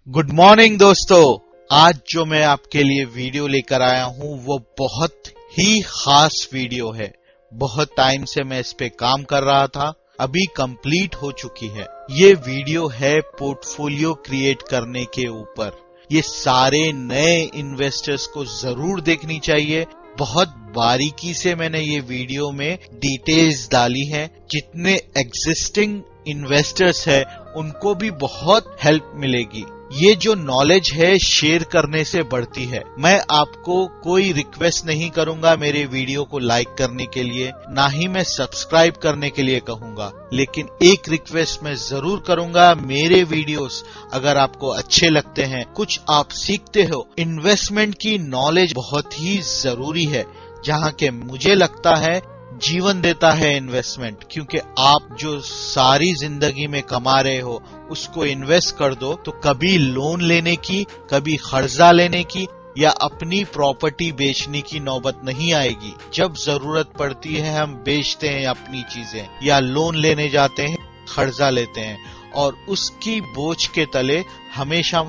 Good morning दोस्तों। आज जो मैं आपके लिए वीडियो लेकर आया हूं वो बहुत ही खास वीडियो है। बहुत टाइम से मैं इस पे काम कर रहा था, अभी कंप्लीट हो चुकी है। ये वीडियो है पोर्टफोलियो क्रिएट करने के ऊपर। ये सारे नए इन्वेस्टर्स को जरूर देखनी चाहिए। बहुत बारीकी से मैंने ये वीडियो में डिटेल्स डाली हैं। जितने एग्जिस्टिंग इन्वेस्टर्स है उनको भी बहुत हेल्प मिलेगी। ये जो नॉलेज है शेयर करने से बढ़ती है। मैं आपको कोई रिक्वेस्ट नहीं करूंगा मेरे वीडियो को लाइक करने के लिए, ना ही मैं सब्सक्राइब करने के लिए कहूंगा, लेकिन एक रिक्वेस्ट मैं जरूर करूंगा। मेरे वीडियोस अगर आपको अच्छे लगते हैं, कुछ आप सीखते हो, इन्वेस्टमेंट की नॉलेज बहुत ही जरूरी है। जहां के मुझे लगता है जीवन देता है इन्वेस्टमेंट, क्योंकि आप जो सारी जिंदगी में कमा रहे हो उसको इन्वेस्ट कर दो तो कभी लोन लेने की, कभी कर्जा लेने की या अपनी प्रॉपर्टी बेचने की नौबत नहीं आएगी। जब जरूरत पड़ती है हम बेचते हैं अपनी चीजें या लोन लेने जाते हैं, कर्जा लेते हैं और उसकी बोझ के तले हमेशा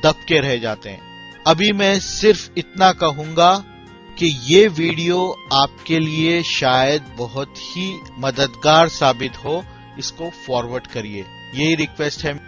दबके रह जाते हैं। अभी मैं सिर्फ इतना कहूंगा कि ये वीडियो आपके लिए शायद बहुत ही मददगार साबित हो। इसको फॉरवर्ड करिए, यही रिक्वेस्ट है।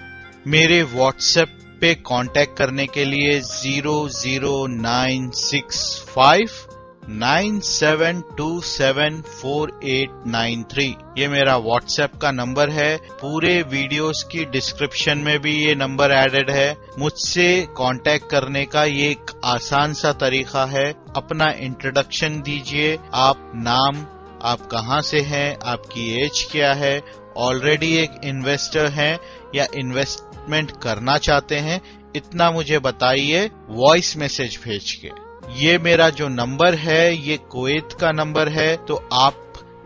मेरे व्हाट्सएप पे कांटेक्ट करने के लिए 0096597274893 ये मेरा व्हाट्सएप का नंबर है। पूरे वीडियोस की डिस्क्रिप्शन में भी ये नंबर एडेड है। मुझसे कांटेक्ट करने का ये एक आसान सा तरीका है। अपना इंट्रोडक्शन दीजिए, आप नाम, आप कहां से हैं, आपकी एज क्या है, ऑलरेडी एक इन्वेस्टर हैं या इन्वेस्टमेंट करना चाहते हैं, इतना मुझे बताइए वॉइस मैसेज भेज के। ये मेरा जो नंबर है ये कुवैत का नंबर है, तो आप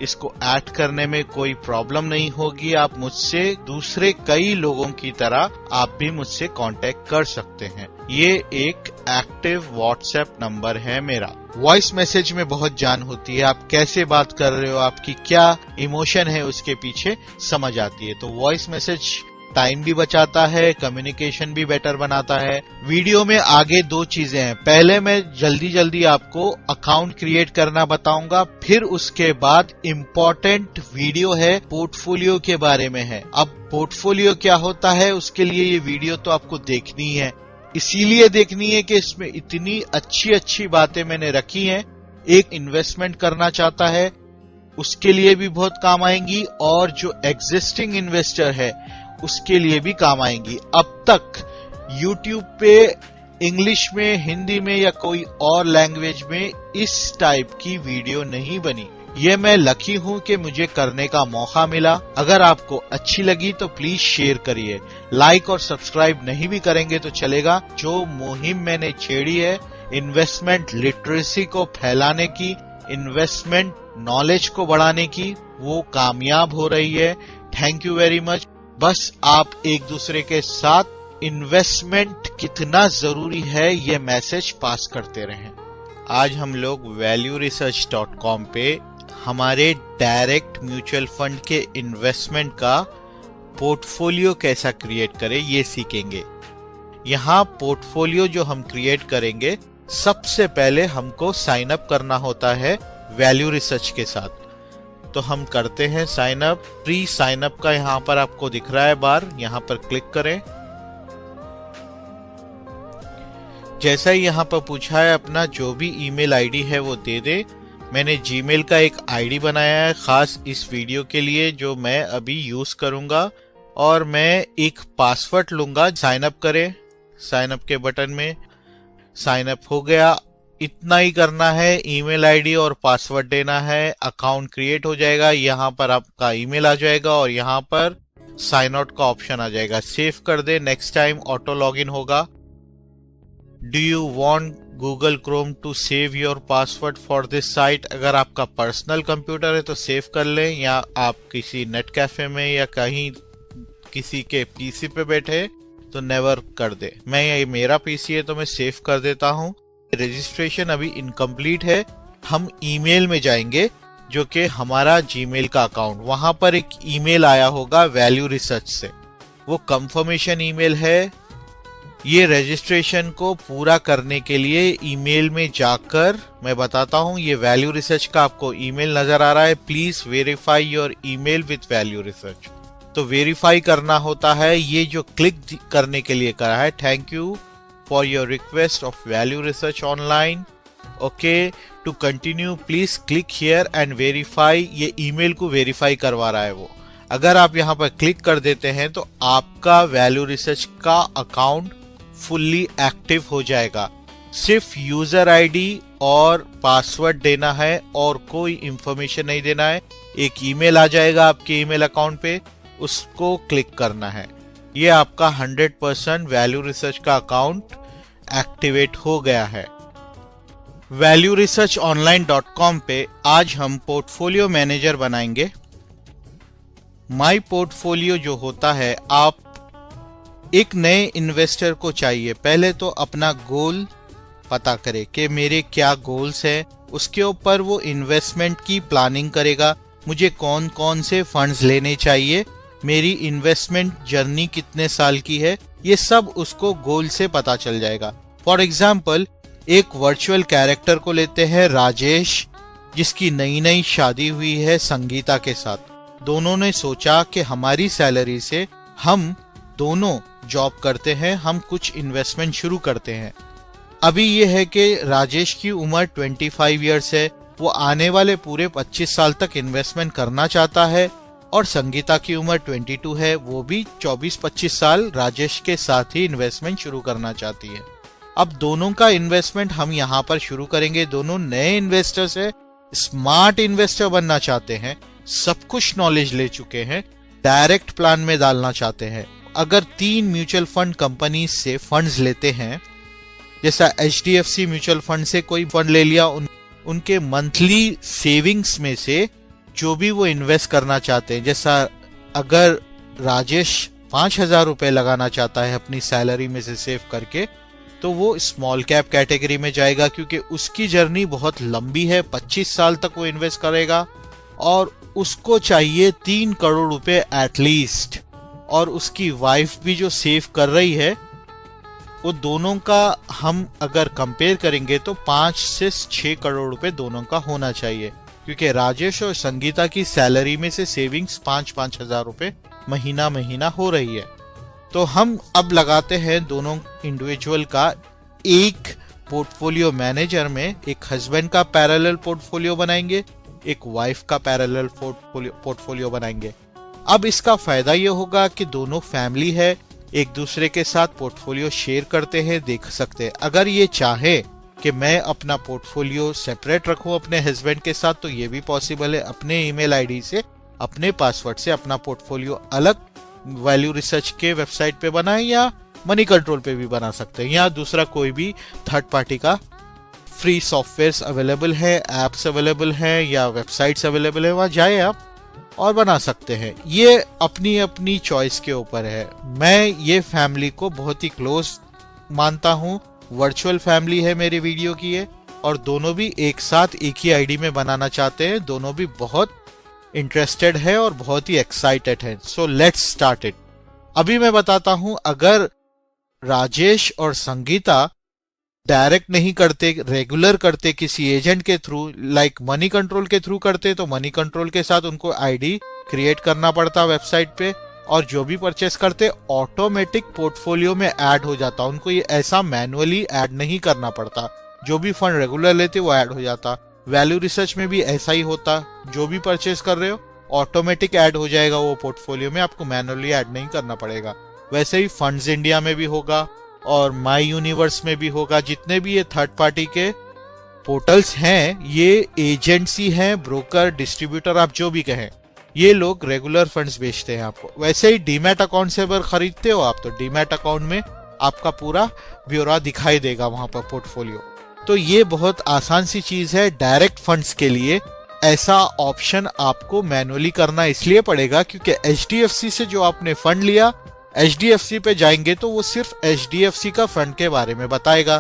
इसको ऐड करने में कोई प्रॉब्लम नहीं होगी। आप मुझसे दूसरे कई लोगों की तरह आप भी मुझसे कांटेक्ट कर सकते हैं। ये एक एक्टिव व्हाट्सएप नंबर है मेरा। वॉइस मैसेज में बहुत जान होती है। आप कैसे बात कर रहे हो, आपकी क्या इमोशन है उसके पीछे समझ आती है। तो वॉइस मैसेज टाइम भी बचाता है, कम्युनिकेशन भी बेटर बनाता है। वीडियो में आगे दो चीजें हैं। पहले मैं जल्दी आपको अकाउंट क्रिएट करना बताऊंगा, फिर उसके बाद इम्पोर्टेंट वीडियो है पोर्टफोलियो के बारे में है। अब पोर्टफोलियो क्या होता है उसके लिए ये वीडियो तो आपको देखनी है, इसीलिए देखनी है कि इसमें इतनी अच्छी बातें मैंने रखी हैं। एक इन्वेस्टमेंट करना चाहता है उसके लिए भी बहुत काम आएंगी, और जो एग्जिस्टिंग इन्वेस्टर है उसके लिए भी काम आएंगी। अब तक YouTube पे इंग्लिश में, हिंदी में या कोई और लैंग्वेज में इस टाइप की वीडियो नहीं बनी। ये मैं लकी हूं कि मुझे करने का मौका मिला। अगर आपको अच्छी लगी तो प्लीज शेयर करिए। लाइक और सब्सक्राइब नहीं भी करेंगे तो चलेगा। जो मुहिम मैंने छेड़ी है इन्वेस्टमेंट लिटरेसी को फैलाने की, इन्वेस्टमेंट नॉलेज को बढ़ाने की, वो कामयाब हो रही है। Thank you very much. बस आप एक दूसरे के साथ इन्वेस्टमेंट कितना जरूरी है ये मैसेज पास करते रहें। आज हम लोग valueresearch.com पे हमारे डायरेक्ट म्यूचुअल फंड के इन्वेस्टमेंट का पोर्टफोलियो कैसा क्रिएट करें ये सीखेंगे। यहाँ पोर्टफोलियो जो हम क्रिएट करेंगे, सबसे पहले हमको साइन अप करना होता है वैल्यू रिसर्च के साथ। तो हम करते हैं sign up. Pre sign up का यहाँ पर आपको दिख रहा है बार, यहाँ पर क्लिक करें। जैसा ही यहाँ पर पूछा है अपना जो भी ईमेल आईडी है वो दे दे। मैंने जीमेल का एक आईडी बनाया है खास इस वीडियो के लिए जो मैं अभी यूज करूंगा, और मैं एक पासवर्ड लूंगा। साइन अप करें, साइन अप के बटन में साइन अप हो गया। इतना ही करना है, ईमेल आईडी और पासवर्ड देना है, अकाउंट क्रिएट हो जाएगा। यहाँ पर आपका ईमेल आ जाएगा और यहाँ पर साइन आउट का ऑप्शन आ जाएगा। सेव कर दे, नेक्स्ट टाइम ऑटो लॉगिन होगा। Do you want Google Chrome to save your password for this site? अगर आपका पर्सनल कंप्यूटर है तो सेव कर लें, या आप किसी नेट कैफे में या कहीं किसी के पीसी पे बैठे तो नेवर कर दे। मैं मेरा पीसी है तो मैं सेव कर देता हूँ। रजिस्ट्रेशन अभी इनकम्प्लीट है। हम ईमेल में जाएंगे जो कि हमारा जीमेल का अकाउंट, वहां पर एक ईमेल आया होगा वैल्यू रिसर्च से, वो कंफर्मेशन ईमेल है। ये रजिस्ट्रेशन को पूरा करने के लिए ईमेल में जाकर मैं बताता हूं, ये वैल्यू रिसर्च का आपको ईमेल नजर आ रहा है, please verify your email with value research. तो वेरीफाई करना होता है, ये जो क्लिक करने के लिए करा है, thank you for your request of Value Research Online, okay to continue please click here and verify. ये ईमेल को वेरीफाई करवा रहा है वो। अगर आप यहाँ पर क्लिक कर देते हैं तो आपका वैल्यू रिसर्च का अकाउंट फुल्ली एक्टिव हो जाएगा। सिर्फ यूजर आईडी और पासवर्ड देना है और कोई इंफॉर्मेशन नहीं देना है। एक ईमेल आ जाएगा आपके ईमेल अकाउंट पे, उसको क्लिक करना है। ये आपका 100% वैल्यू रिसर्च का अकाउंट एक्टिवेट हो गया है। valueresearchonline.com पे आज हम पोर्टफोलियो मैनेजर बनाएंगे। माई पोर्टफोलियो जो होता है, आप एक नए इन्वेस्टर को चाहिए, पहले तो अपना गोल पता करे कि मेरे क्या गोल्स हैं, उसके ऊपर वो इन्वेस्टमेंट की प्लानिंग करेगा। मुझे कौन कौन से फंड्स लेने चाहिए, मेरी इन्वेस्टमेंट जर्नी कितने साल की है, ये सब उसको गोल से पता चल जाएगा। फॉर एग्जाम्पल एक वर्चुअल कैरेक्टर को लेते हैं, राजेश, जिसकी नई नई शादी हुई है संगीता के साथ। दोनों ने सोचा कि हमारी सैलरी से हम दोनों जॉब करते हैं, हम कुछ इन्वेस्टमेंट शुरू करते हैं। अभी ये है कि राजेश की उम्र 25 इयर्स है, वो आने वाले पूरे 25 साल तक इन्वेस्टमेंट करना चाहता है, और संगीता की उम्र 22 है, वो भी 24-25 साल राजेश के साथ ही इन्वेस्टमेंट शुरू करना चाहती है। अब दोनों का इन्वेस्टमेंट हम यहाँ पर शुरू करेंगे। दोनों नए इन्वेस्टर्स है, स्मार्ट इन्वेस्टर बनना चाहते हैं, सब कुछ नॉलेज ले चुके हैं, डायरेक्ट प्लान में डालना चाहते हैं। अगर 3 म्यूचुअल फंड कंपनी से फंड्स लेते हैं, जैसा HDFC म्यूचुअल फंड से कोई फंड ले लिया, उनके मंथली सेविंग्स में से जो भी वो इन्वेस्ट करना चाहते हैं, जैसा अगर राजेश 5,000 रुपए लगाना चाहता है अपनी सैलरी में से सेव करके, तो वो स्मॉल कैप कैटेगरी में जाएगा, क्योंकि उसकी जर्नी बहुत लंबी है, 25 साल तक वो इन्वेस्ट करेगा और उसको चाहिए 3 करोड़ रुपए एटलीस्ट। और उसकी वाइफ भी जो सेव कर रही है, वो दोनों का हम अगर कंपेयर करेंगे तो 5 से 6 करोड़ रुपए दोनों का होना चाहिए, क्योंकि राजेश और संगीता की सैलरी में से सेविंग्स 5-5 हजार रुपए महीना हो रही है। तो हम अब लगाते हैं दोनों इंडिविजुअल का एक पोर्टफोलियो मैनेजर में, एक हस्बैंड का पैरेलल पोर्टफोलियो बनाएंगे, एक वाइफ का पैरेलल पोर्टफोलियो बनाएंगे। अब इसका फायदा ये होगा कि दोनों फैमिली है, एक दूसरे के साथ पोर्टफोलियो शेयर करते हैं, देख सकते हैं। अगर ये चाहे कि मैं अपना पोर्टफोलियो सेपरेट रखूं अपने हस्बैंड के साथ, तो ये भी पॉसिबल है। अपने ईमेल आईडी से, अपने पासवर्ड से अपना पोर्टफोलियो अलग वैल्यू रिसर्च के वेबसाइट पे बनाए, या मनी कंट्रोल पे भी बना सकते हैं, या दूसरा कोई भी थर्ड पार्टी का फ्री सॉफ्टवेयर्स अवेलेबल है, एप्स अवेलेबल है, या वेबसाइट्स अवेलेबल है, वहां जाए आप और बना सकते हैं। ये अपनी अपनी चॉइस के ऊपर है। मैं ये फैमिली को बहुत ही क्लोज मानता हूँ, वर्चुअल फैमिली है मेरी वीडियो की है, और दोनों भी एक साथ एक ही आईडी में बनाना चाहते हैं। दोनों भी बहुत इंटरेस्टेड है और बहुत ही एक्साइटेड है। So let's start it. अभी मैं बताता हूं, अगर राजेश और संगीता डायरेक्ट नहीं करते, रेगुलर करते, किसी एजेंट के थ्रू, लाइक मनी कंट्रोल के थ्रू करते, तो मनी कंट्रोल के साथ उनको आईडी क्रिएट करना पड़ता वेबसाइट पे, और जो भी परचेस करते ऑटोमेटिक पोर्टफोलियो में ऐड हो जाता। उनको ये ऐसा मैनुअली ऐड नहीं करना पड़ता, जो भी फंड रेगुलर लेते वो ऐड हो जाता। वैल्यू रिसर्च में भी ऐसा ही होता, जो भी परचेस कर रहे हो ऑटोमेटिक ऐड हो जाएगा वो पोर्टफोलियो में, आपको मैनुअली ऐड नहीं करना पड़ेगा। वैसे ही फंड्स इंडिया में भी होगा और माई यूनिवर्स में भी होगा। जितने भी ये थर्ड पार्टी के पोर्टल्स हैं, ये एजेंसी हैं, ब्रोकर, डिस्ट्रीब्यूटर, आप जो भी कहें, ये लोग रेगुलर फंड्स बेचते हैं आपको। वैसे ही डीमैट अकाउंट से अगर खरीदते हो आप, तो डीमैट अकाउंट में आपका पूरा ब्यौरा दिखाई देगा वहां पर पोर्टफोलियो। तो ये बहुत आसान सी चीज है। डायरेक्ट फंड्स के लिए ऐसा ऑप्शन आपको मैनुअली करना इसलिए पड़ेगा क्योंकि HDFC से जो आपने फंड लिया, HDFC पे जाएंगे तो वो सिर्फ HDFC का फंड के बारे में बताएगा,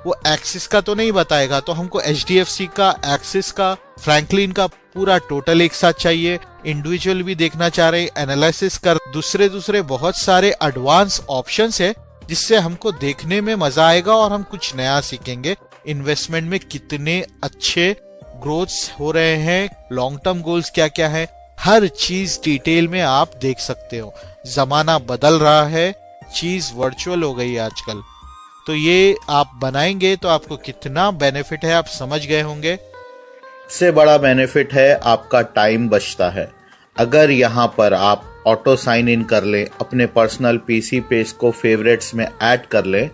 वो एक्सिस का तो नहीं बताएगा। तो हमको HDFC का, एक्सिस का, फ्रैंकलिन का पूरा टोटल एक साथ चाहिए। इंडिविजुअल भी देखना चाह रहे, एनालिसिस कर, दूसरे बहुत सारे एडवांस ऑप्शंस है जिससे हमको देखने में मजा आएगा और हम कुछ नया सीखेंगे। इन्वेस्टमेंट में कितने अच्छे ग्रोथ्स हो रहे हैं, लॉन्ग टर्म गोल्स क्या क्या है, हर चीज डिटेल में आप देख सकते हो। जमाना बदल रहा है, चीज वर्चुअल हो गई है आजकल। तो ये आप बनाएंगे तो आपको कितना बेनिफिट है आप समझ गए होंगे। सबसे बड़ा बेनिफिट है आपका टाइम बचता है। अगर यहाँ पर आप ऑटो साइन इन कर लें, अपने पर्सनल पीसी पे इसको फेवरेट्स में ऐड कर लें,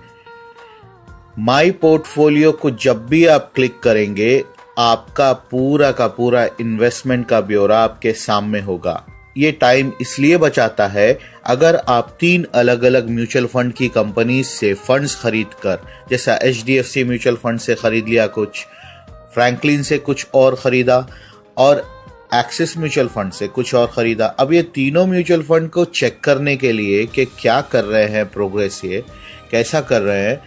माई पोर्टफोलियो को जब भी आप क्लिक करेंगे आपका पूरा का पूरा इन्वेस्टमेंट का ब्यौरा आपके सामने होगा। ये टाइम इसलिए बचाता है, अगर आप 3 अलग अलग म्यूचुअल फंड की कंपनी से फंड्स खरीद कर, जैसा HDFC म्यूचुअल फंड से खरीद लिया कुछ, फ्रैंकलिन से कुछ और खरीदा और एक्सिस म्यूचुअल फंड से कुछ और खरीदा। अब ये तीनों म्यूचुअल फंड को चेक करने के लिए कि क्या कर रहे हैं, प्रोग्रेस ये कैसा कर रहे हैं,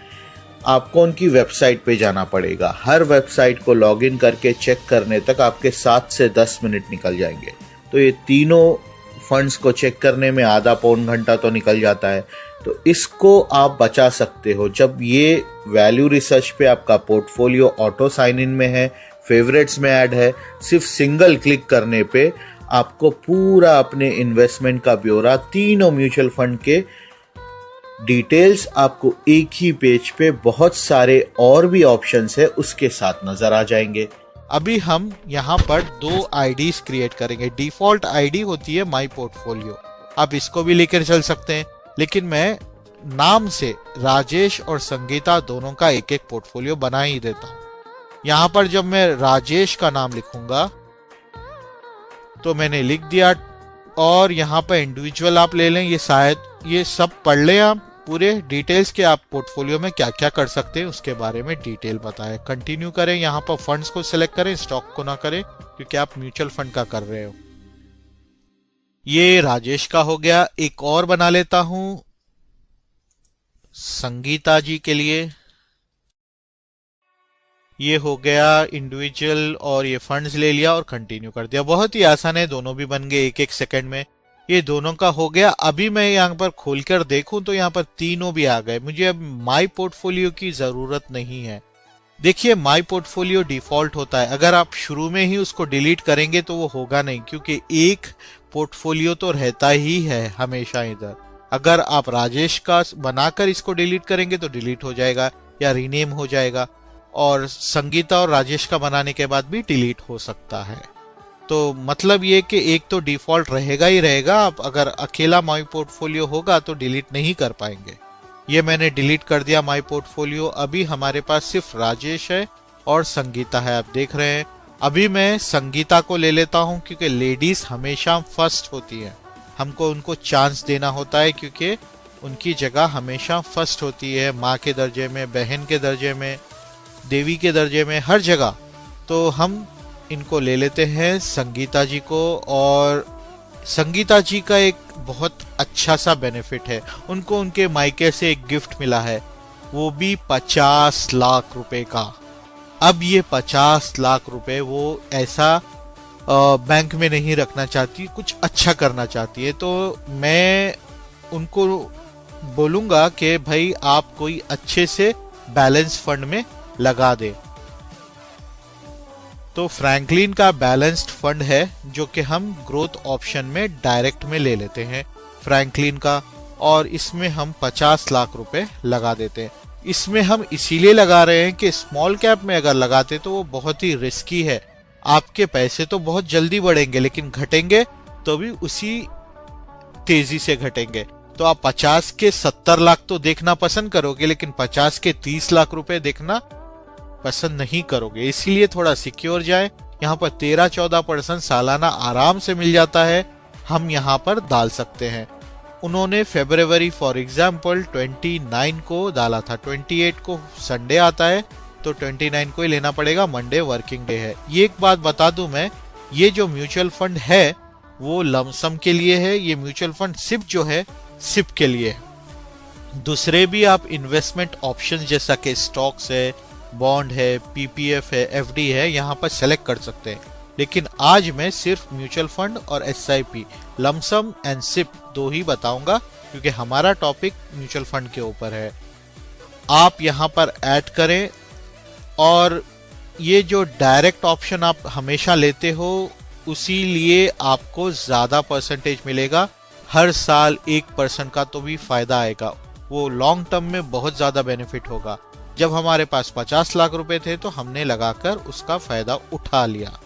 आपको उनकी वेबसाइट पे जाना पड़ेगा। हर वेबसाइट को लॉगिन करके चेक करने तक आपके 7 से 10 मिनट निकल जाएंगे। तो ये तीनों फंड्स को चेक करने में आधा पौन घंटा तो निकल जाता है। तो इसको आप बचा सकते हो जब ये वैल्यू रिसर्च पे आपका पोर्टफोलियो ऑटो साइन इन में है, फेवरेट्स में ऐड है। सिर्फ सिंगल क्लिक करने पे आपको पूरा अपने इन्वेस्टमेंट का ब्यौरा, तीनों म्यूचुअल फंड के डिटेल्स आपको एक ही पेज पे बहुत सारे और भी ऑप्शंस है उसके साथ नजर आ जाएंगे। अभी हम यहाँ पर 2 आईडीज क्रिएट करेंगे। डिफॉल्ट आईडी होती है माई पोर्टफोलियो, आप इसको भी लेकर चल सकते हैं, लेकिन मैं नाम से राजेश और संगीता दोनों का एक एक पोर्टफोलियो बना ही देता हूं। यहाँ पर जब मैं राजेश का नाम लिखूंगा तो मैंने लिख दिया, और यहाँ पर इंडिविजुअल आप ले लें, ये शायद ये सब पढ़ लें आप पूरे डिटेल्स के, आप पोर्टफोलियो में क्या क्या कर सकते हैं उसके बारे में डिटेल बताएं। कंटिन्यू करें, यहाँ पर फंड्स को सिलेक्ट करें, स्टॉक को ना करें क्योंकि आप म्यूचुअल फंड का कर रहे हो। ये राजेश का हो गया। एक और बना लेता हूं संगीता जी के लिए, ये हो गया इंडिविजुअल, और ये फंड्स ले लिया और कंटिन्यू कर दिया। बहुत ही आसान है, दोनों भी बन गए 1-1 सेकंड में। ये दोनों का हो गया। अभी मैं यहाँ पर खोलकर देखूं तो यहाँ पर तीनों भी आ गए। मुझे अब माई पोर्टफोलियो की जरूरत नहीं है। देखिए माई पोर्टफोलियो डिफॉल्ट होता है, अगर आप शुरू में ही उसको डिलीट करेंगे तो वो होगा नहीं, क्योंकि एक पोर्टफोलियो तो रहता ही है हमेशा इधर। अगर आप राजेश का बनाकर इसको डिलीट करेंगे तो डिलीट हो जाएगा या रीनेम हो जाएगा, और संगीता और राजेश का बनाने के बाद भी डिलीट हो सकता है। तो मतलब ये कि एक तो डिफॉल्ट रहेगा ही रहेगा, आप अगर अकेला माई पोर्टफोलियो होगा तो डिलीट नहीं कर पाएंगे। ये मैंने डिलीट कर दिया माई पोर्टफोलियो। अभी हमारे पास सिर्फ राजेश है और संगीता है, आप देख रहे हैं। अभी मैं संगीता को ले लेता हूं क्योंकि लेडीज हमेशा फर्स्ट होती है, हमको उनको चांस देना होता है क्योंकि उनकी जगह हमेशा फर्स्ट होती है, माँ के दर्जे में, बहन के दर्जे में, देवी के दर्जे में, हर जगह। तो हम इनको ले लेते हैं संगीता जी को। और संगीता जी का एक बहुत अच्छा सा बेनिफिट है, उनको उनके मायके से एक गिफ्ट मिला है, वो भी 50 लाख रुपए का। अब ये 50 लाख रुपए वो ऐसा बैंक में नहीं रखना चाहती, कुछ अच्छा करना चाहती है। तो मैं उनको बोलूंगा कि भाई आप कोई अच्छे से बैलेंस फंड में लगा दे। तो फ्रैंकलिन का बैलेंस्ड फंड है जो कि हम ग्रोथ ऑप्शन में डायरेक्ट में ले लेते हैं फ्रैंकलिन का, और इसमें हम 50 लाख रुपए लगा देते हैं। इसमें हम इसीलिए लगा रहे हैं कि स्मॉल कैप में अगर लगाते तो वो बहुत ही रिस्की है, आपके पैसे तो बहुत जल्दी बढ़ेंगे लेकिन घटेंगे तो भी उसी तेजी से घटेंगे। तो आप 50 के 70 लाख तो देखना पसंद करोगे, लेकिन 50 के 30 लाख रुपए देखना पसंद नहीं करोगे। इसीलिए थोड़ा सिक्योर जाए। यहाँ पर 13-14% सालाना आराम से मिल जाता है, हम यहाँ पर डाल सकते हैं। उन्होंने फरवरी फॉर एग्जाम्पल 29 को डाला था, 28 को संडे आता है तो 29 को ही लेना पड़ेगा, मंडे वर्किंग डे है। ये एक बात बता दूं मैं, ये जो म्यूचुअल फंड है वो लमसम के लिए है, ये म्यूचुअल फंड सिप जो है सिप के लिए है। दूसरे भी आप इन्वेस्टमेंट ऑप्शन जैसा कि स्टॉक्स है, बॉन्ड है, पीपीएफ है, एफडी है, यहाँ पर सेलेक्ट कर सकते हैं। लेकिन आज मैं सिर्फ म्यूचुअल फंड और एसआईपी, लमसम एंड सिप 2 ही बताऊंगा क्योंकि हमारा टॉपिक म्यूचुअल फंड के ऊपर है। आप यहाँ पर ऐड करें, और ये जो डायरेक्ट ऑप्शन आप हमेशा लेते हो उसी लिए आपको ज्यादा परसेंटेज मिलेगा। हर साल 1% का तो भी फायदा आएगा, वो लॉन्ग टर्म में बहुत ज्यादा बेनिफिट होगा। जब हमारे पास 50 लाख रुपए थे तो हमने लगाकर उसका फायदा उठा लिया।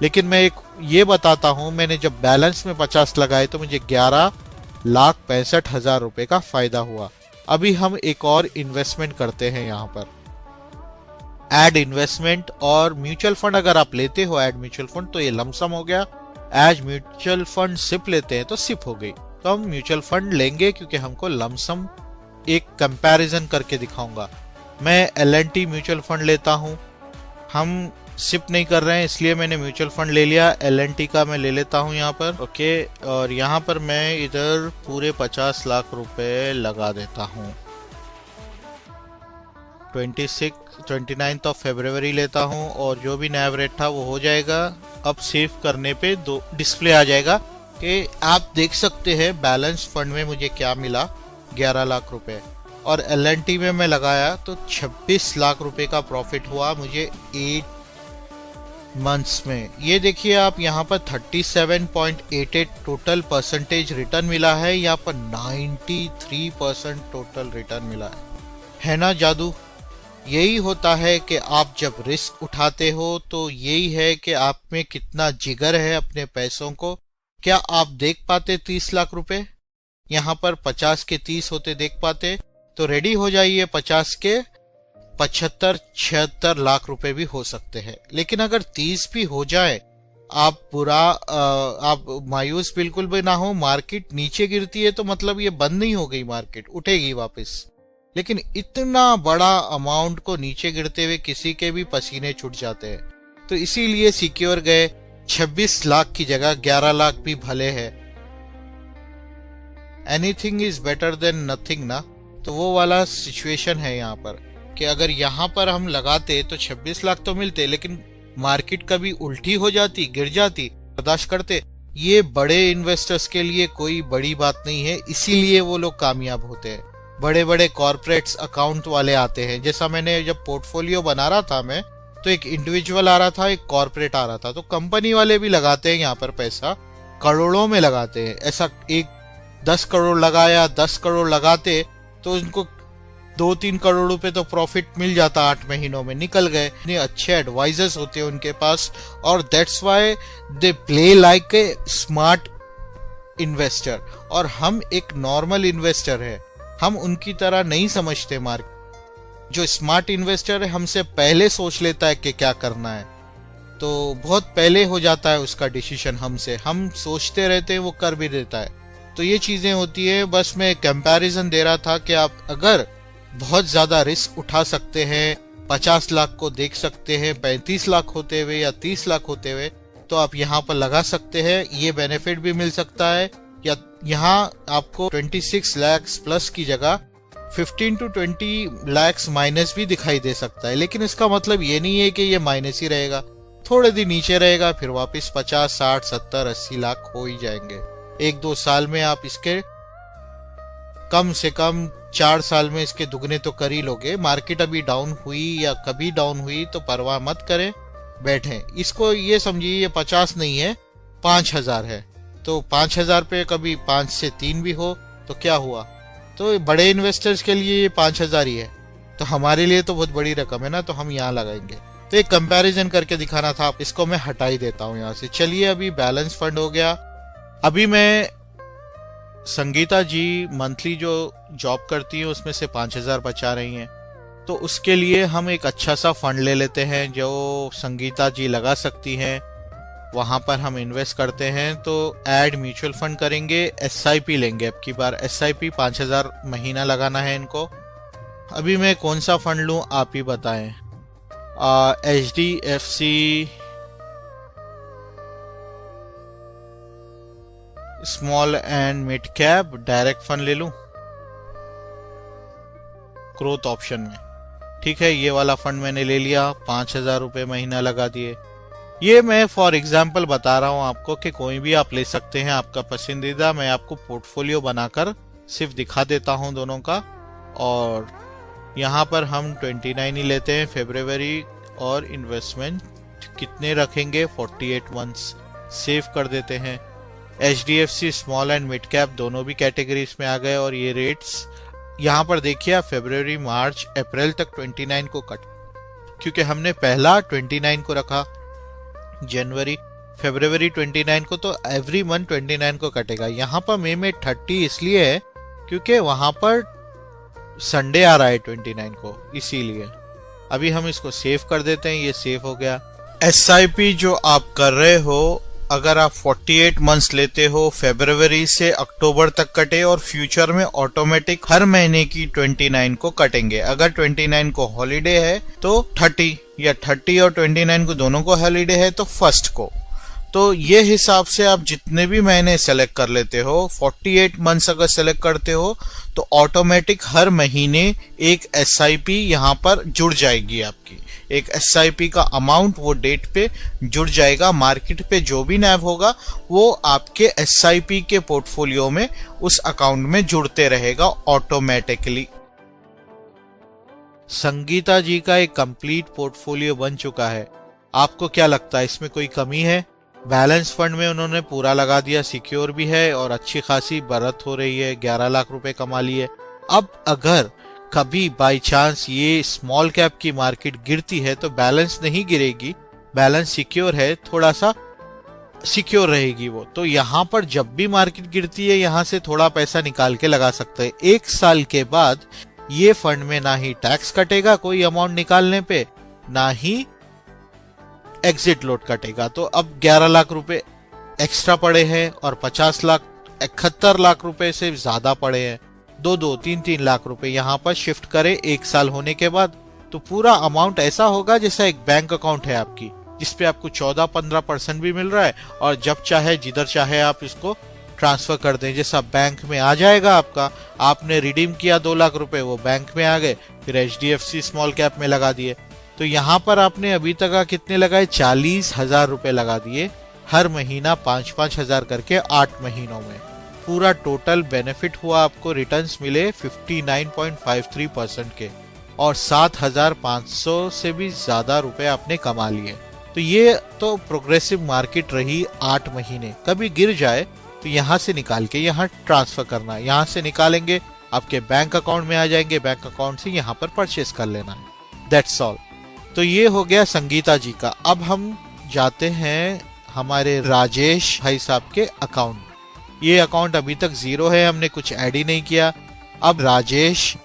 लेकिन मैं एक ये बताता हूं, मैंने जब बैलेंस में 50 लगाए तो मुझे 11,65,000 रुपए का फायदा हुआ। अभी हम एक और इन्वेस्टमेंट करते हैं यहाँ पर, ऐड इन्वेस्टमेंट। और म्यूचुअल फंड अगर आप लेते हो ऐड म्यूचुअल फंड तो ये लमसम हो गया, एज म्यूचुअल फंड सिप लेते हैं तो सिप हो गई। तो हम म्यूचुअल फंड लेंगे क्योंकि हमको लमसम एक कंपैरिजन करके दिखाऊंगा। मैं L&T म्यूचुअल फंड लेता हूं, हम सिप नहीं कर रहे हैं इसलिए मैंने म्यूचुअल फंड ले लिया। L&T का मैं ले लेता हूं यहाँ पर, ओके। और यहाँ पर मैं इधर पूरे 50 लाख रुपए लगा देता हूं। 29 फरवरी लेता हूं और जो भी नैव रेट था वो हो जाएगा। अब सेव करने पे दो डिस्प्ले आ जाएगा कि आप देख सकते हैं बैलेंस फंड में मुझे क्या मिला, 11 लाख रुपए। और L&T में मैं लगाया तो 26 लाख रुपए का प्रॉफिट हुआ मुझे 8 मंथ्स में। ये देखिए आप यहाँ पर 37.88 टोटल परसेंटेज रिटर्न मिला है, यहाँ पर 93% टोटल रिटर्न मिला है ना जादू। यही होता है कि आप जब रिस्क उठाते हो तो यही है कि आप में कितना जिगर है अपने पैसों को। क्या आप देख पाते 30 लाख रुपए, यहाँ पर 50 के 30 होते देख पाते तो रेडी हो जाइए, 50 के 75-76 लाख रुपए भी हो सकते हैं। लेकिन अगर 30 भी हो जाए, आप मायूस बिल्कुल भी ना हो। मार्केट नीचे गिरती है तो मतलब ये बंद नहीं हो गई, मार्केट उठेगी वापस। लेकिन इतना बड़ा अमाउंट को नीचे गिरते हुए किसी के भी पसीने छूट जाते हैं, तो इसीलिए सिक्योर गए। 26 लाख की जगह 11 लाख भी भले है। Anything is better than nothing ना, तो वो वाला सिचुएशन है यहाँ पर कि अगर यहाँ पर हम लगाते तो 26 लाख तो मिलते, लेकिन मार्केट कभी उल्टी हो जाती, गिर जाती, बर्दाश्त करते। ये बड़े इन्वेस्टर्स के लिए कोई बड़ी बात नहीं है, इसीलिए वो लोग कामयाब होते हैं। बड़े बड़े कॉर्पोरेट्स अकाउंट वाले आते हैं, जैसा मैंने जब पोर्टफोलियो बना रहा था मैं, तो एक इंडिविजुअल आ रहा था, एक कॉर्पोरेट आ रहा था। तो कंपनी वाले भी लगाते हैं यहाँ पर पैसा, करोड़ों में लगाते हैं। ऐसा एक 10 करोड़ लगाया, 10 करोड़ लगाते तो उनको 2-3 करोड़ रुपए तो प्रॉफिट मिल जाता, 8 महीनों में निकल गए। इतने अच्छे एडवाइजर्स होते हैं उनके पास, और that's why they play like a smart investor. और हम एक नॉर्मल इन्वेस्टर है, हम उनकी तरह नहीं समझते मार्केट। जो स्मार्ट इन्वेस्टर है हमसे पहले सोच लेता है कि क्या करना है, तो बहुत पहले हो जाता है उसका डिसीजन हमसे। हम सोचते रहते हैं, वो कर भी देता है। तो ये चीजें होती है। बस मैं कंपैरिजन दे रहा था कि आप अगर बहुत ज्यादा रिस्क उठा सकते हैं, 50 लाख को देख सकते हैं 35 लाख होते हुए या 30 लाख होते हुए, तो आप यहाँ पर लगा सकते हैं। ये बेनिफिट भी मिल सकता है, या यहाँ आपको 26 लाख प्लस की जगह 15 to 20 लाख माइनस भी दिखाई दे सकता है। लेकिन इसका मतलब ये नहीं है कि ये माइनस ही रहेगा, थोड़े दिन नीचे रहेगा, फिर वापस 50, 60, 70, 80 लाख हो ही जाएंगे। 1-2 साल में आप इसके कम से कम 4 साल में इसके दुगने तो कर ही लोगे। मार्केट अभी डाउन हुई या कभी डाउन हुई तो परवाह मत करें, बैठे। इसको ये समझिए ये 50 नहीं है, 5000 है। तो 5000 पे कभी 5 से 3 भी हो तो क्या हुआ। तो बड़े इन्वेस्टर्स के लिए ये 5000 ही है, तो हमारे लिए तो बहुत बड़ी रकम है ना, तो हम यहाँ लगाएंगे। तो एक कंपैरिजन करके दिखाना था। इसको मैं हटा ही देता हूँ यहाँ से। चलिए, अभी बैलेंस फंड हो गया। अभी मैं संगीता जी मंथली जो जॉब करती है उसमें से 5000 बचा रही हैं, तो उसके लिए हम एक अच्छा सा फंड ले लेते हैं जो संगीता जी लगा सकती हैं। वहां पर हम इन्वेस्ट करते हैं। तो ऐड म्यूचुअल फंड करेंगे, SIP लेंगे। अब की बार SIP 5000 महीना लगाना है इनको। अभी मैं कौन सा फंड लूं आप ही बताएं। HDFC small and mid cap direct fund ले लूं ग्रोथ ऑप्शन में। ठीक है, ये वाला फंड मैंने ले लिया, 5000 रुपए महीना लगा दिए। ये मैं फॉर एग्जाम्पल बता रहा हूं आपको कि कोई भी आप ले सकते हैं, आपका पसंदीदा। मैं आपको पोर्टफोलियो बनाकर सिर्फ दिखा देता हूं दोनों का। और यहाँ पर हम 29 ही लेते हैं फरवरी, और इन्वेस्टमेंट कितने रखेंगे 48 मंथ्स, सेव कर देते हैं। HDFC small and mid cap दोनों भी कैटेगरीज में आ गए। और ये रेट्स यहाँ पर देखिए आप, फरवरी, मार्च, अप्रैल तक 29 को कट, क्योंकि हमने पहला 29 को रखा, जनवरी, फरवरी 29 को, तो एवरी मंथ 29 को कटेगा। यहाँ पर मई में 30 इसलिए है क्योंकि वहां पर संडे आ रहा है 29 को, इसीलिए। अभी हम इसको सेव कर देते हैं, ये सेव हो गया। SIP जो आप कर रहे हो, अगर आप 48 मंथ्स लेते हो, फरवरी से अक्टूबर तक कटे, और फ्यूचर में ऑटोमेटिक हर महीने की 29 को कटेंगे। अगर 29 को हॉलीडे है तो 30, या 30 और 29 को दोनों को हॉलीडे है तो 1 को। तो ये हिसाब से आप जितने भी महीने सेलेक्ट कर लेते हो, 48 मंथ्स अगर सेलेक्ट करते हो तो ऑटोमेटिक हर महीने एक SIP यहाँ पर जुड़ जाएगी आपकी। एक SIP का अमाउंट वो डेट पे जुड़ जाएगा। मार्केट पे जो भी नैव होगा वो आपके SIP के पोर्टफोलियो में उस अकाउंट में जुड़ते रहेगा ऑटोमेटिकली। संगीता जी का एक कंप्लीट पोर्टफोलियो बन चुका है। आपको क्या लगता है, इसमें कोई कमी है? बैलेंस फंड में उन्होंने पूरा लगा दिया, सिक्योर भी है और अच्छी खासी बढ़त हो रही है, 11 लाख रुपए कमा लिए। अब अगर कभी बाय चांस ये स्मॉल कैप की मार्केट गिरती है तो बैलेंस नहीं गिरेगी, बैलेंस सिक्योर है, थोड़ा सा सिक्योर रहेगी वो। तो यहाँ पर जब भी मार्केट गिरती है यहाँ से थोड़ा पैसा निकाल के लगा सकते हैं। 1 साल के बाद ये फंड में ना ही टैक्स कटेगा कोई अमाउंट निकालने पे, ना ही एग्जिट लोड कटेगा। तो अब 11 लाख रुपए एक्स्ट्रा पड़े हैं और 71 लाख रुपए से ज्यादा पड़े हैं। 3 लाख रुपए यहाँ पर शिफ्ट करें 1 साल होने के बाद, तो पूरा अमाउंट ऐसा होगा जैसा एक बैंक अकाउंट है आपकी, जिसपे आपको 14-15% भी मिल रहा है, और जब चाहे जिधर चाहे आप इसको ट्रांसफर कर दें, जैसा बैंक में आ जाएगा आपका। आपने रिडीम किया 2 लाख रुपए, वो बैंक में आ गए, फिर HDFC स्मॉल कैप में लगा दिए। तो यहाँ पर आपने अभी तक कितने लगाए, 40,000 रुपए लगा दिए, हर महीना 5-5 हजार करके 8 महीनों में। पूरा टोटल बेनिफिट हुआ आपको, रिटर्न्स मिले 59.53% के, और 7,500 से भी ज्यादा रुपए आपने कमा लिए। तो ये तो प्रोग्रेसिव मार्केट रही 8 महीने। कभी गिर जाए तो यहाँ से निकाल के यहाँ ट्रांसफर करना है, यहाँ से निकालेंगे आपके बैंक अकाउंट में आ जाएंगे, बैंक अकाउंट से यहाँ पर परचेस कर लेना है, दैट्स ऑल। तो ये हो गया संगीता जी का। अब हम जाते हैं हमारे राजेश भाई साहब के अकाउंट। ये अकाउंट अभी तक 0 है, हमने कुछ ऐड ही नहीं किया। अब राजेश,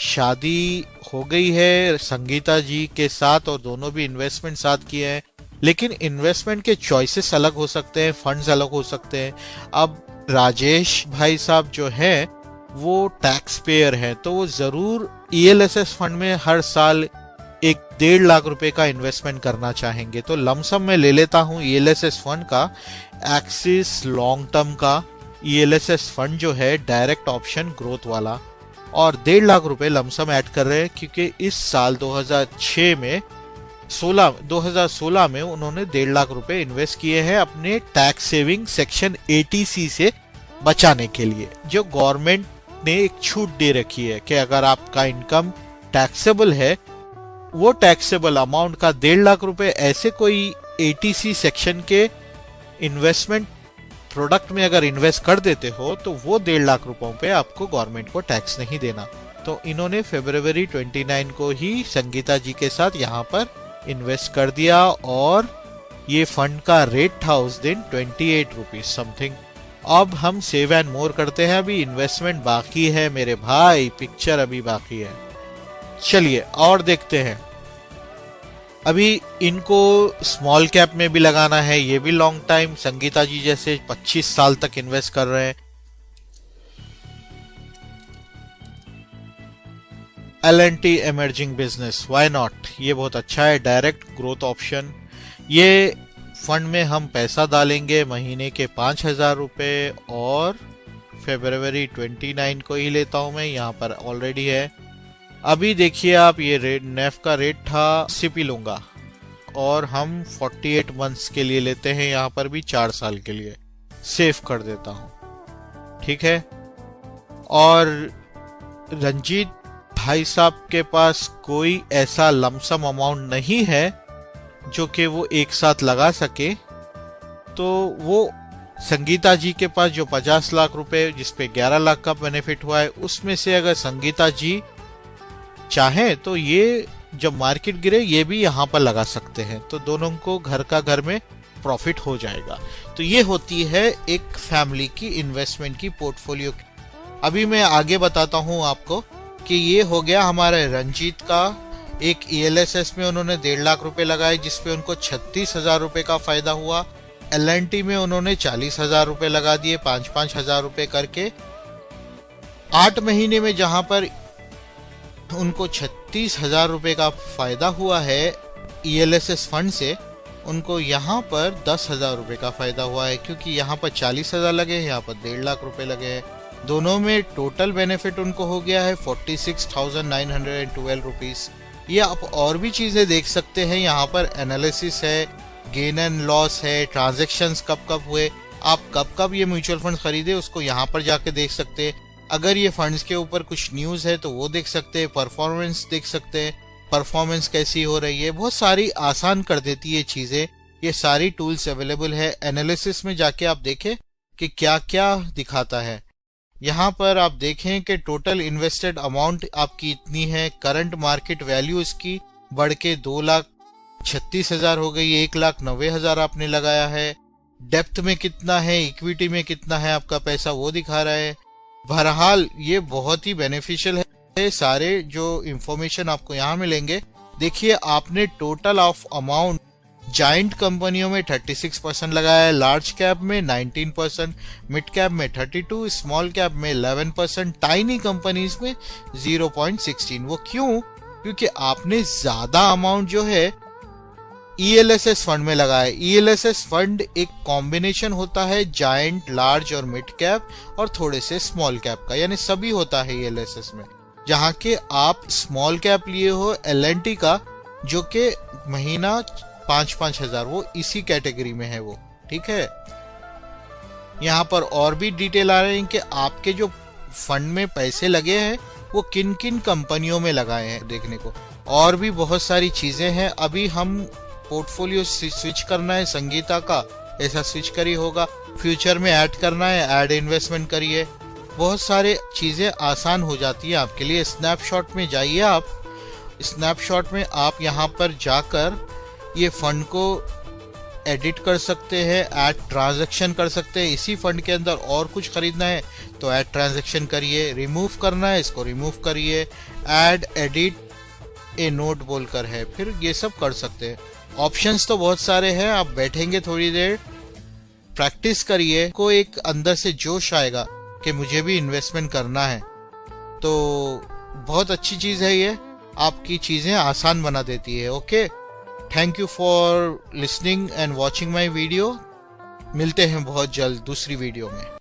शादी हो गई है संगीता जी के साथ और दोनों भी इन्वेस्टमेंट साथ किए हैं, लेकिन इन्वेस्टमेंट के चॉइसेस अलग हो सकते हैं, फंड्स अलग हो सकते हैं। अब राजेश भाई साहब जो है वो टैक्स पेयर हैं, तो वो जरूर ELSS फंड में हर साल 1.5 लाख रुपए का इन्वेस्टमेंट करना चाहेंगे। तो लमसम में ले लेता हूं ELSS फंड का, एक्सिस लॉन्ग टर्म का ELSS फंड जो है डायरेक्ट ऑप्शन ग्रोथ वाला, और 1.5 लाख रुपए लमसम ऐड कर रहे हैं, क्योंकि इस साल 2016 में उन्होंने 1.5 लाख रुपए इन्वेस्ट किए हैं अपने टैक्स सेविंग सेक्शन 80C से बचाने के लिए, जो गवर्नमेंट ने एक छूट दे रखी है कि अगर आपका इनकम टैक्सेबल है, वो टैक्सेबल अमाउंट का 1.5 लाख रुपए ऐसे कोई 80C सेक्शन के इन्वेस्टमेंट प्रोडक्ट में अगर इन्वेस्ट कर देते हो तो वो 1.5 लाख रुपयों पे आपको गवर्नमेंट को टैक्स नहीं देना। तो इन्होंने फरवरी 29 को ही संगीता जी के साथ यहाँ पर इन्वेस्ट कर दिया, और ये फंड का रेट था उस दिन 28 रुपीज समथिंग। अब हम सेव एंड मोर करते हैं, अभी इन्वेस्टमेंट बाकी है मेरे भाई, पिक्चर अभी बाकी है। चलिए और देखते हैं। अभी इनको स्मॉल कैप में भी लगाना है, ये भी लॉन्ग टाइम, संगीता जी जैसे 25 साल तक इन्वेस्ट कर रहे हैं। L&T emerging business, why not, ये बहुत अच्छा है, डायरेक्ट ग्रोथ ऑप्शन। ये फंड में हम पैसा डालेंगे महीने के 5,000 रुपए, और फरवरी 29 को ही लेता हूं मैं, यहाँ पर ऑलरेडी है। अभी देखिए आप, ये रेट नेफ का रेट था 80 लूंगा, और हम 48 मंथ्स के लिए लेते हैं, यहाँ पर भी 4 साल के लिए सेव कर देता हूं, ठीक है। और रंजीत भाई साहब के पास कोई ऐसा लमसम अमाउंट नहीं है जो कि वो एक साथ लगा सके, तो वो संगीता जी के पास जो 50 लाख रुपए जिसपे 11 लाख का बेनिफिट हुआ है, उसमें से अगर संगीता जी चाहे तो ये जब मार्केट गिरे ये भी यहाँ पर लगा सकते हैं, तो दोनों को घर का घर में प्रॉफिट हो जाएगा। तो ये होती है एक फैमिली की इन्वेस्टमेंट की पोर्टफोलियो। अभी मैं आगे बताता हूँ आपको कि ये हो गया हमारे रंजीत का। एक ELSS में उन्होंने 1.5 लाख रुपए लगाए जिसपे उनको 36,000 रुपए का फायदा हुआ। LNT में उन्होंने 40,000 रुपए लगा दिए 5-5 हजार रुपए करके। 8 महीने में जहां पर उनको 36,000 रुपए का फायदा हुआ है ELSS फंड से, उनको यहाँ पर 10,000 रुपए का फायदा हुआ है, क्योंकि यहाँ पर 40,000 लगे हैं, यहाँ पर 1.5 लाख रुपए लगे हैं। दोनों में टोटल बेनिफिट उनको हो गया है 46,912 रुपीस। ये आप और भी चीजें देख सकते हैं, यहाँ पर एनालिसिस है, गेन एंड लॉस है, ट्रांजैक्शंस कब कब हुए, आप कब कब ये म्यूचुअल फंड खरीदे उसको यहाँ पर जाके देख सकते हैं। अगर ये फंड्स के ऊपर कुछ न्यूज है तो वो देख सकते हैं, परफॉर्मेंस देख सकते हैं, परफॉर्मेंस कैसी हो रही है, बहुत सारी आसान कर देती है चीजें। ये सारी टूल्स अवेलेबल है। एनालिसिस में जाके आप देखें कि क्या क्या दिखाता है। यहाँ पर आप देखें कि टोटल इन्वेस्टेड अमाउंट आपकी इतनी है, करंट मार्केट वैल्यू इसकी बढ़ के 2,36,000 हो गई, 1,90,000 आपने लगाया है। डेप्थ में कितना है, इक्विटी में कितना है आपका पैसा, वो दिखा रहा है। बहरहाल ये बहुत ही बेनिफिशियल है। सारे जो इंफॉर्मेशन आपको यहाँ मिलेंगे, देखिए आपने टोटल ऑफ अमाउंट जाइंट कंपनियों में 36% लगाया है, लार्ज कैप में 19%, मिड कैप में 32%, स्मॉल कैप में 11%, टाइनी कंपनीज में 0.16। वो क्यों? क्योंकि आपने ज्यादा अमाउंट जो है ELSS फंड में लगाया है। ELSS फंड एक कॉम्बिनेशन होता है जाइंट, लार्ज और मिड कैप और थोड़े से स्मॉल कैप का, यानी सभी होता है ELSS में। जहां के आप स्मॉल कैप लिए हो LNT का, जो के महीना 5-5 हजार, वो इसी कैटेगरी में है वो, ठीक है। यहाँ पर और भी डिटेल आ रहे हैं कि आपके जो फंड में पैसे लगे हैं वो किन किन कंपनियों में लगाए हैं देखने को। और भी बहुत सारी चीजें हैं। अभी हम पोर्टफोलियो स्विच करना है संगीता का, ऐसा स्विच करिए होगा। फ्यूचर में ऐड करना है, ऐड इन्वेस्टमेंट करिए। बहुत सारे चीजें आसान हो जाती है आपके लिए। स्नैपशॉट में जाइए आप, स्नैपशॉट में आप यहाँ पर जाकर ये फंड को एडिट कर सकते हैं, ऐड ट्रांजैक्शन कर सकते हैं। इसी फंड के अंदर और कुछ खरीदना है तो ऐड ट्रांजैक्शन करिए, रिमूव करना है इसको रिमूव करिए, ऐड एडिट ए नोट बोलकर है, फिर ये सब कर सकते हैं। ऑप्शंस तो बहुत सारे हैं। आप बैठेंगे थोड़ी देर, प्रैक्टिस करिए, को एक अंदर से जोश आएगा कि मुझे भी इन्वेस्टमेंट करना है। तो बहुत अच्छी चीज है ये, आपकी चीजें आसान बना देती है। Okay, thank you for listening and watching my video. मिलते हैं बहुत जल्द दूसरी वीडियो में।